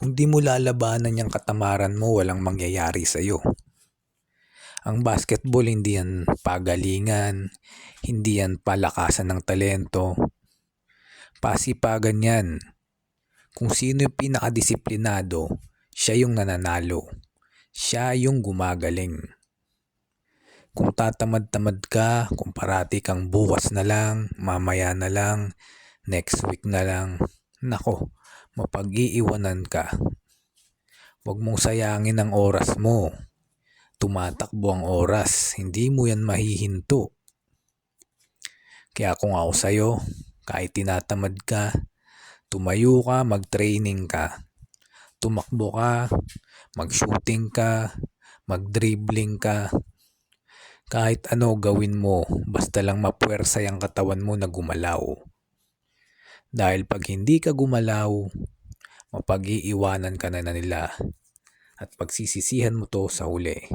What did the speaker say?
Kung di mo lalabanan yung katamaran mo, walang mangyayari sa'yo. Ang basketball, hindi yan pagalingan, hindi yan palakasan ng talento. Pasipagan yan. Kung sino yung pinakadisiplinado, siya yung nananalo. Siya yung gumagaling. Kung tatamad-tamad ka, kung parati kang bukas na lang, mamaya na lang, next week na lang, nako, mapag-iiwanan ka. Huwag mong sayangin ang oras mo. Tumatakbo ang oras, hindi mo yan mahihinto. Kaya kung ako sa'yo, kahit tinatamad ka, tumayo ka, mag-training ka. Tumakbo ka, mag-shooting ka, mag-dribbling ka. Kahit ano gawin mo, basta lang mapuwersa yung katawan mo na gumalaw. Dahil pag hindi ka gumalaw, mapag-iiwanan ka na nila at pagsisisihan mo to sa huli.